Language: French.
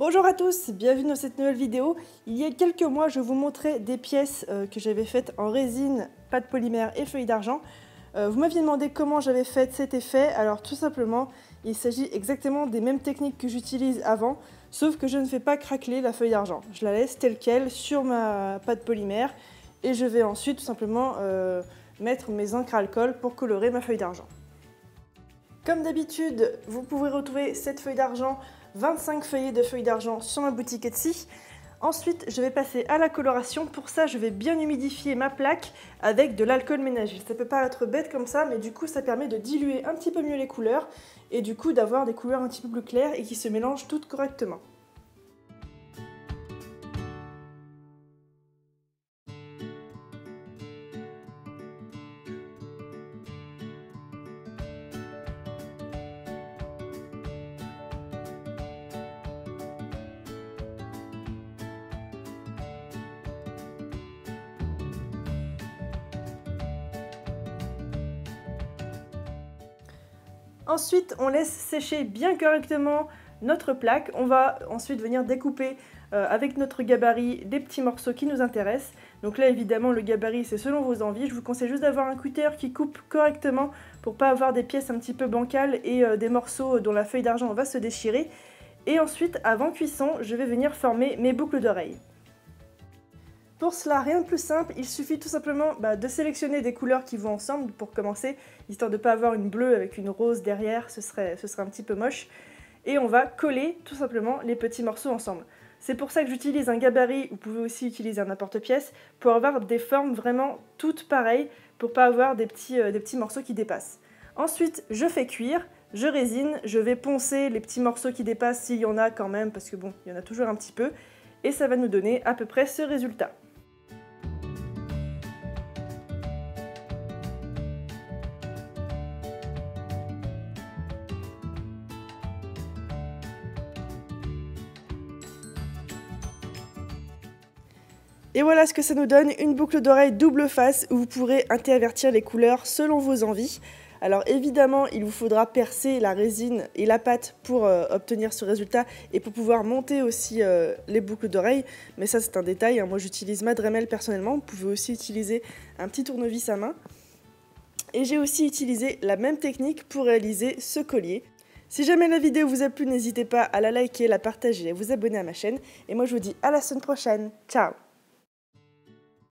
Bonjour à tous, bienvenue dans cette nouvelle vidéo. Il y a quelques mois, je vous montrais des pièces que j'avais faites en résine, pâte polymère et feuille d'argent. Vous m'aviez demandé comment j'avais fait cet effet. Alors tout simplement, il s'agit exactement des mêmes techniques que j'utilise avant, sauf que je ne fais pas craqueler la feuille d'argent. Je la laisse telle quelle sur ma pâte polymère et je vais ensuite tout simplement mettre mes encres à alcool pour colorer ma feuille d'argent. Comme d'habitude, vous pouvez retrouver cette feuille d'argent, 25 feuillets de feuilles d'argent sur ma boutique Etsy. Ensuite, je vais passer à la coloration. Pour ça, je vais bien humidifier ma plaque avec de l'alcool ménager. Ça peut paraître bête comme ça, mais du coup, ça permet de diluer un petit peu mieux les couleurs et du coup d'avoir des couleurs un petit peu plus claires et qui se mélangent toutes correctement. Ensuite, on laisse sécher bien correctement notre plaque. On va ensuite venir découper avec notre gabarit des petits morceaux qui nous intéressent. Donc là, évidemment, le gabarit, c'est selon vos envies. Je vous conseille juste d'avoir un cutter qui coupe correctement pour pas avoir des pièces un petit peu bancales et des morceaux dont la feuille d'argent va se déchirer. Et ensuite, avant cuisson, je vais venir former mes boucles d'oreilles. Pour cela, rien de plus simple, il suffit tout simplement de sélectionner des couleurs qui vont ensemble pour commencer, histoire de ne pas avoir une bleue avec une rose derrière, ce serait un petit peu moche. Et on va coller tout simplement les petits morceaux ensemble. C'est pour ça que j'utilise un gabarit, vous pouvez aussi utiliser un emporte-pièce, pour avoir des formes vraiment toutes pareilles, pour pas avoir des petits morceaux qui dépassent. Ensuite, je fais cuire, je résine, je vais poncer les petits morceaux qui dépassent s'il y en a quand même, parce que bon, il y en a toujours un petit peu, et ça va nous donner à peu près ce résultat. Et voilà ce que ça nous donne, une boucle d'oreille double face où vous pourrez intervertir les couleurs selon vos envies. Alors évidemment, il vous faudra percer la résine et la pâte pour obtenir ce résultat et pour pouvoir monter aussi les boucles d'oreilles. Mais ça c'est un détail, hein. Moi j'utilise ma Dremel personnellement, vous pouvez aussi utiliser un petit tournevis à main. Et j'ai aussi utilisé la même technique pour réaliser ce collier. Si jamais la vidéo vous a plu, n'hésitez pas à la liker, la partager et à vous abonner à ma chaîne. Et moi je vous dis à la semaine prochaine, ciao!